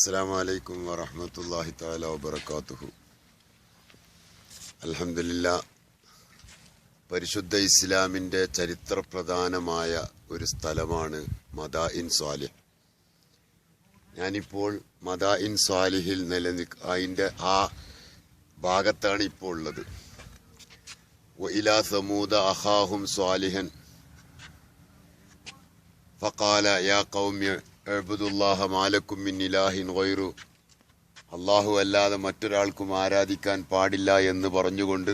അസ്സലാമു അലൈക്കും വറഹ്മത്തുള്ളാഹി തആല വബറകാതുഹു. അൽഹംദുലില്ലാഹ്, പരിശുദ്ധ ഇസ്ലാമിൻ്റെ ചരിത്രപ്രധാനമായ ഒരു സ്ഥലമാണ് മദാഇൻ സ്വാലിഹ്. ഞാനിപ്പോൾ മദാഇൻ സ്വാലിഹിൽ അതിൻ്റെ ആ ഭാഗത്താണ് ഇപ്പോൾ ഉള്ളത്. വഇലാ സമൂദ അഖാഹും സ്വാലിഹൻ ഫഖാല യാ ഖൗമി അഅ്ബുദുല്ലാഹ മാ ലക്കും മിൻ ഇലാഹിൻ ഗൈറു. അല്ലാഹു അല്ലാതെ മറ്റൊരാൾക്കും ആരാധിക്കാൻ പാടില്ല എന്ന് പറഞ്ഞുകൊണ്ട്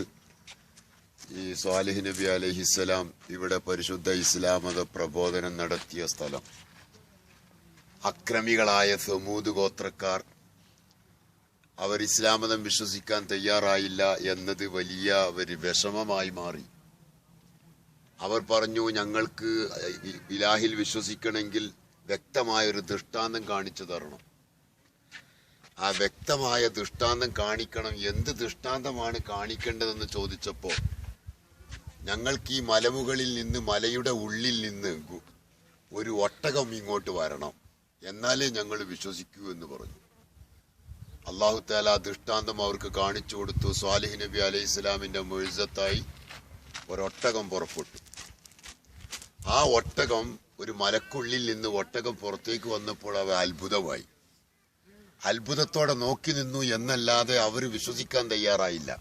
ഈ സ്വാലിഹ് നബി അലൈഹിസ്സലാം ഇവിടെ പരിശുദ്ധ ഇസ്ലാം മത പ്രബോധനം നടത്തിയ സ്ഥലം. അക്രമികളായ സമൂദ് ഗോത്രക്കാർ അവർ ഇസ്ലാം മതം വിശ്വസിക്കാൻ തയ്യാറായില്ല എന്നത് വലിയ ഒരു വിഷമമായി മാറി. അവർ പറഞ്ഞു, ഞങ്ങൾക്ക് ഇലാഹിൽ വിശ്വസിക്കണമെങ്കിൽ വ്യക്തമായൊരു ദൃഷ്ടാന്തം കാണിച്ചു തരണം. ആ വ്യക്തമായ ദൃഷ്ടാന്തം കാണിക്കണം. എന്ത് ദൃഷ്ടാന്തമാണ് കാണിക്കേണ്ടതെന്ന് ചോദിച്ചപ്പോൾ, ഞങ്ങൾക്ക് ഈ മലമുകളിൽ നിന്ന്, മലയുടെ ഉള്ളിൽ നിന്ന് ഒരു ഒട്ടകം ഇങ്ങോട്ട് വരണം, എന്നാലേ ഞങ്ങൾ വിശ്വസിക്കൂ എന്ന് പറഞ്ഞു. അല്ലാഹു തആല ആ ദൃഷ്ടാന്തം അവർക്ക് കാണിച്ചു കൊടുത്തു. സ്വാലിഹ് നബി അലൈഹി സ്വലാമിന്റെ മുഅ്ജിസത്തായി ഒരൊട്ടകം പുറപ്പെട്ടു. ആ ഒട്ടകം, ഒരു മലക്കുള്ളിൽ നിന്ന് ഒട്ടകം പുറത്തേക്ക് വന്നപ്പോൾ അവർ അത്ഭുതമായി. അത്ഭുതത്തോടെ നോക്കി നിന്നു എന്നല്ലാതെ അവർ വിശ്വസിക്കാൻ തയ്യാറായില്ല.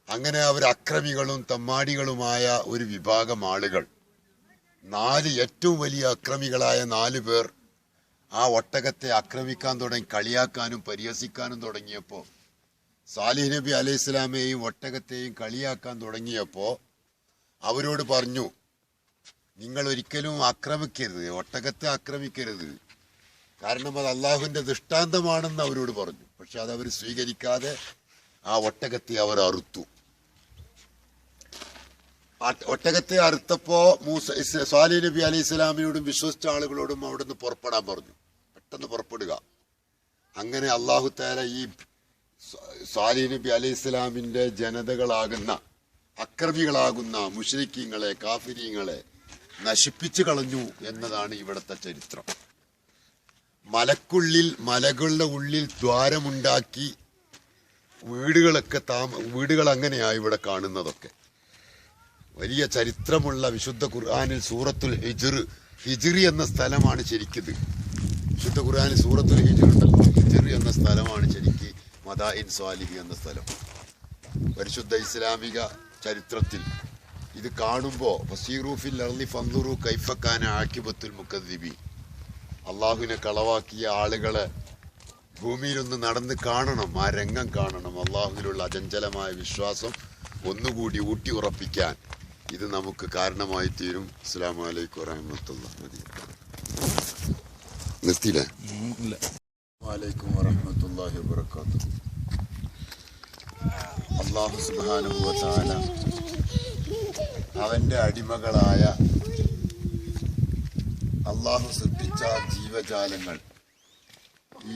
അങ്ങനെ അവർ അക്രമികളും തമ്മാടികളുമായ ഒരു വിഭാഗം ആളുകൾ, ഏറ്റവും വലിയ അക്രമികളായ 4 പേർ ആ ഒട്ടകത്തെ ആക്രമിക്കാൻ തുടങ്ങി, കളിയാക്കാനും പരിഹസിക്കാനും തുടങ്ങിയപ്പോൾ, സാലിഹ് നബി അലൈഹി സ്വലാമയെയും ഒട്ടകത്തെയും കളിയാക്കാൻ തുടങ്ങിയപ്പോൾ അവരോട് പറഞ്ഞു, നിങ്ങൾ ഒരിക്കലും ആക്രമിക്കരുത്, ഒട്ടകത്തെ ആക്രമിക്കരുത്, കാരണം അത് അള്ളാഹുവിന്റെ ദൃഷ്ടാന്തമാണെന്ന് അവരോട് പറഞ്ഞു. പക്ഷെ അതവർ സ്വീകരിക്കാതെ ആ ഒട്ടകത്തെ അവർ അറുത്തു. ഒട്ടകത്തെ അറുത്തപ്പോ സ്വാലിഹ് നബി അലൈഹി സ്വലാമിനോടും വിശ്വസിച്ച ആളുകളോടും അവിടുന്ന് പുറപ്പെടാൻ പറഞ്ഞു, പെട്ടെന്ന് പുറപ്പെടുക. അങ്ങനെ അല്ലാഹു തആല ഈ സ്വാലിഹ് നബി അലൈഹി സ്വലാമിന്റെ ജനതകളാകുന്ന, അക്രമികളാകുന്ന മുശ്രിക്കീങ്ങളെ, കാഫിരീങ്ങളെ നശിപ്പിച്ചു കളഞ്ഞു എന്നതാണ് ഇവിടുത്തെ ചരിത്രം. മലകളുടെ ഉള്ളിൽ ദ്വാരമുണ്ടാക്കി വീടുകൾ അങ്ങനെയായി ഇവിടെ കാണുന്നതൊക്കെ. വലിയ ചരിത്രമുള്ള വിശുദ്ധ ഖുർആനിൽ സൂറത്തുൽ ഹിജ്ർ എന്ന സ്ഥലമാണ് ശരിക്കത്. വിശുദ്ധ ഖുർആനിൽ സൂറത്തുൽ ഹിജ്ർ എന്ന സ്ഥലമാണ് ശരിക്ക് മദാഇൻ സ്വാലിഹ് എന്ന സ്ഥലം. പരിശുദ്ധ ഇസ്ലാമിക ചരിത്രത്തിൽ ഇത് കാണുമ്പോൾ ഫസീറു ഫിൽ അർളി ഫൻദുറു കൈഫ കാന ആഖിബത്തുൽ മുകദ്ദിബീൻ, അള്ളാഹുവിനെ കളവാക്കിയ ആളുകളെ ഭൂമിയിലൊന്ന് നടന്ന് കാണണം, ആ രംഗം കാണണം. അള്ളാഹുവിലുള്ള അചഞ്ചലമായ വിശ്വാസം ഒന്നുകൂടി ഊട്ടി ഉറപ്പിക്കാൻ ഇത് നമുക്ക് കാരണമായി തീരും. അസ്സലാമു അലൈക്കും വറഹ്മത്തുള്ളാഹി. നിർത്തിയില്ലേ? വഅലൈക്കും വറഹ്മത്തുള്ളാഹി വബറകാതുഹു. അല്ലാഹു സുബ്ഹാനഹു വ തആല അവന്റെ അടിമകളായ അള്ളാഹു സൃഷ്ടിച്ച ജീവജാലങ്ങൾ,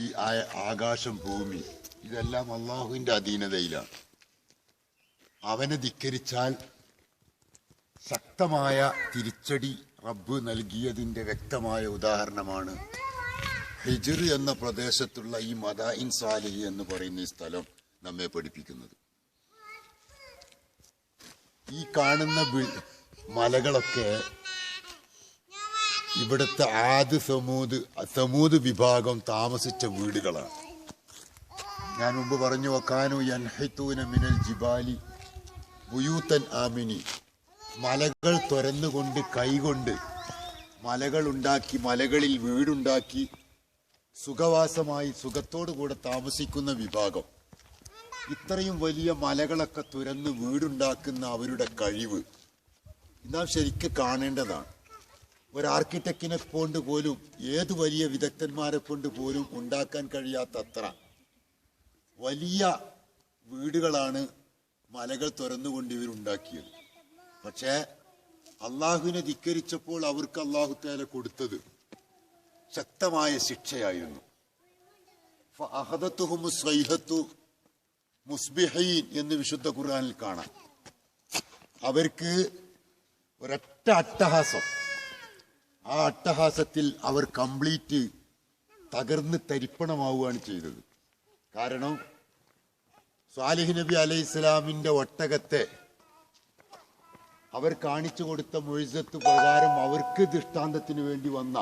ഈ ആകാശം, ഭൂമി, ഇതെല്ലാം അള്ളാഹുവിന്റെ അധീനതയിലാണ്. അവനെ ധിക്കരിച്ചാൽ ശക്തമായ തിരിച്ചടി റബ്ബ് നൽകിയതിന്റെ വ്യക്തമായ ഉദാഹരണമാണ് ഹിജ്ർ എന്ന പ്രദേശത്തുള്ള ഈ മദാഇൻ സ്വാലിഹ് എന്ന് പറയുന്ന ഈ സ്ഥലം നമ്മെ പഠിപ്പിക്കുന്നത്. ഈ കാണുന്ന മലകളൊക്കെ ഇവിടുത്തെ ആദ് സമൂദ് വിഭാഗം താമസിച്ച വീടുകളാണ്. ഞാൻ മുമ്പ് പറഞ്ഞു, വകാനു യൻഹിതൂന മിനൽ ജിബാലി ബുയൂതൻ ആമിനി. മലകൾ തുരന്നുകൊണ്ട്, കൈകൊണ്ട് മലകൾ ഉണ്ടാക്കി, മലകളിൽ വീടുണ്ടാക്കി സുഖവാസമായി സുഖത്തോടുകൂടെ താമസിക്കുന്ന വിഭാഗം. ഇത്രയും വലിയ മലകളൊക്കെ തുരന്ന് വീടുണ്ടാക്കുന്ന അവരുടെ കഴിവ് നാം ശരിക്കും കാണേണ്ടതാണ്. ഒരു ആർക്കിടെക്റ്റിനെ കൊണ്ട് പോലും, ഏത് വലിയ വിദഗ്ധന്മാരെ കൊണ്ട് പോലും ഉണ്ടാക്കാൻ കഴിയാത്തത്ര വലിയ വീടുകളാണ് മലകൾ തുറന്നുകൊണ്ട് ഇവരുണ്ടാക്കിയത്. പക്ഷേ അള്ളാഹുവിനെ ധിക്കരിച്ചപ്പോൾ അവർക്ക് അല്ലാഹു തആല കൊടുത്തത് ശക്തമായ ശിക്ഷയായിരുന്നു. ഫഅഖദതുഹുമുസ് സ്വൈഹത്തു മുസ്ബിഹീൻ എന്ന് വിശുദ്ധ ഖുർആനിൽ കാണാം. അവർക്ക് ഒരൊറ്റ അട്ടഹാസം, ആ അട്ടഹാസത്തിൽ അവർ കംപ്ലീറ്റ് തകർന്ന് തരിപ്പണമാവുകയാണ് ചെയ്തത്. കാരണം സ്വാലിഹ് നബി അലൈഹി ഇസ്ലാമിന്റെ ഒട്ടകത്തെ അവർ കാണിച്ചു കൊടുത്ത മുഴുസത്ത് പ്രകാരം അവർക്ക് ദൃഷ്ടാന്തത്തിന് വേണ്ടി വന്ന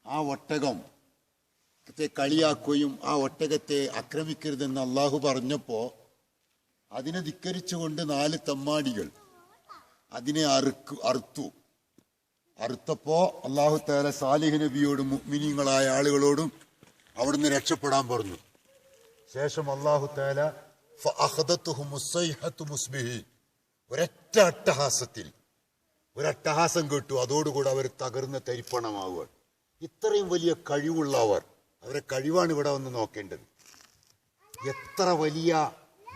ആ ഒട്ടകത്തെ കളിയാക്കുകയും ആ ഒട്ടകത്തെ ആക്രമിക്കരുതെന്ന് അള്ളാഹു പറഞ്ഞപ്പോൾ അതിനെ ധിക്കരിച്ചുകൊണ്ട് 4 തമ്മാടികൾ അതിനെ അറുത്തപ്പോ അള്ളാഹു തആല സാലിഹ് നബിയോടും മുഅ്മിനീങ്ങളായ ആളുകളോടും അവിടുന്ന് രക്ഷപ്പെടാൻ പറഞ്ഞു. ശേഷം അള്ളാഹു തആല ഒരൊറ്റ അട്ടഹാസം കേട്ടു. അതോടുകൂടി അവർ തകർന്ന് തരിപ്പണമാവുക. ഇത്രയും വലിയ കഴിവുള്ളവർ, അവരെ കഴിവാണ് ഇവിടെ വന്ന് നോക്കേണ്ടത്. എത്ര വലിയ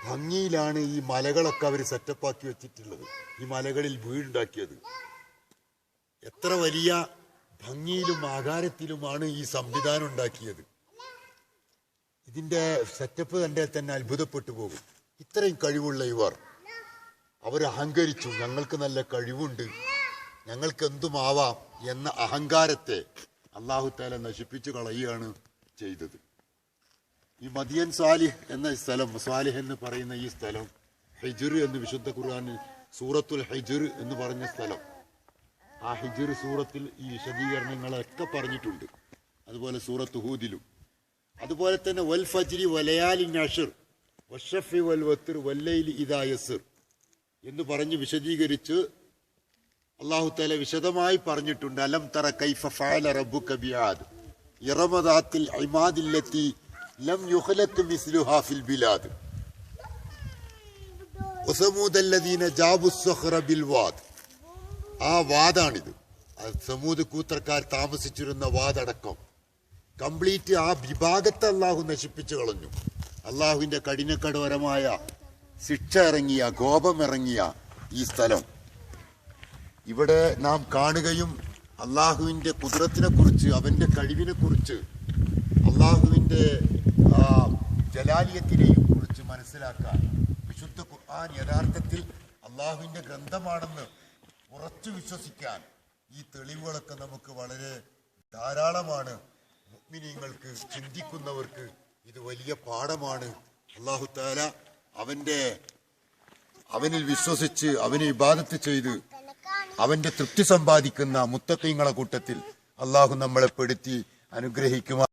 ഭംഗിയിലാണ് ഈ മലകളൊക്കെ അവർ സെറ്റപ്പാക്കി വെച്ചിട്ടുള്ളത്, ഈ മലകളിൽ വീടുണ്ടാക്കിയത്. എത്ര വലിയ ഭംഗിയിലും ആകാരത്തിലുമാണ് ഈ സംവിധാനം ഉണ്ടാക്കിയത്. ഇതിന്റെ സെറ്റപ്പ് കണ്ടാൽ തന്നെ അത്ഭുതപ്പെട്ടു പോകും. ഇത്രയും കഴിവുള്ള ഇവർ അവർ അഹങ്കരിച്ചു. ഞങ്ങൾക്ക് നല്ല കഴിവുണ്ട്, ഞങ്ങൾക്ക് എന്തുമാവാം എന്ന അഹങ്കാരത്തെ അല്ലാഹു തആല നശിപ്പിച്ചു കളയുകയാണ് ചെയ്തത്. ഈ മദിയൻ സാലിഹ് എന്ന സ്ഥലം, സാലിഹ് എന്ന് പറയുന്ന ഈ സ്ഥലം, ഹിജ്ർ എന്ന് വിശുദ്ധ ഖുർആനിൽ സൂറത്തുൽ ഹിജ്ർ എന്ന് പറഞ്ഞ സ്ഥലം, ആ ഹിജ്ർ സൂറത്തിൽ ഈ വിശദീകരണങ്ങളൊക്കെ പറഞ്ഞിട്ടുണ്ട്. അതുപോലെ സൂറത്ത് ഹൂദിലും. അതുപോലെ തന്നെ വൽ ഫജ്രി വലയാലിൻ അശ്ർ വശഫി വൽ വത്ർ വല്ലൈലി ഇദാ യസ്ർ എന്ന് പറഞ്ഞ് വിശദീകരിച്ച് അല്ലാഹു തആല വിശദമായി പറഞ്ഞിട്ടുണ്ട്. അലം തറ കൈഫ ഫഅല റബ്ബുക ബിആദ് ഇറമ ദാത്തിൽ ഇമാദില്ലത്തി ലം യുഖ്ലഖ് മിസ്ലുഹാ ഫിൽ ബിലാദ് വസമൂദ അല്ലദീന ജാബു സ്സഖറ ബിൽ വാദ്. ആ വാദാണിത്. സമൂദ് കൂത്രക്കാർ താമസിച്ചിരുന്ന വാദടക്കം കംപ്ലീറ്റ് ആ വിഭാഗത്തെ അള്ളാഹു നശിപ്പിച്ചു കളഞ്ഞു. അള്ളാഹുവിന്റെ കഠിനകഠോരമായ ശിക്ഷ ഇറങ്ങിയ, കോപമിറങ്ങിയ ഈ സ്ഥലം ഇവിടെ നാം കാണുകയും അള്ളാഹുവിന്റെ കുദ്റത്തിനെ കുറിച്ച്, അവന്റെ കഴിവിനെ കുറിച്ച്, അള്ളാഹുവിന്റെ ജലാലിയത്തിനെയും കുറിച്ച് മനസ്സിലാക്കാൻ വിശുദ്ധ ഖുർആൻ യഥാർത്ഥത്തിൽ അള്ളാഹുവിന്റെ ഗ്രന്ഥമാണെന്ന് ഉറച്ചു വിശ്വസിക്കാൻ ഈ തെളിവുകളൊക്കെ നമുക്ക് വളരെ ധാരാളമാണ്. മുഅ്മിനീങ്ങൾക്ക്, ചിന്തിക്കുന്നവർക്ക് ഇത് വലിയ പാഠമാണ്. അല്ലാഹു തആല അവനിൽ വിശ്വസിച്ച് അവനെ ഇബാദത്ത് ചെയ്ത് അവന്റെ തൃപ്തി സമ്പാദിക്കുന്ന മുത്തഖീങ്ങളെ കൂട്ടത്തിൽ അല്ലാഹു നമ്മളെ പെടുത്തി അനുഗ്രഹിക്കുമാറാകട്ടെ.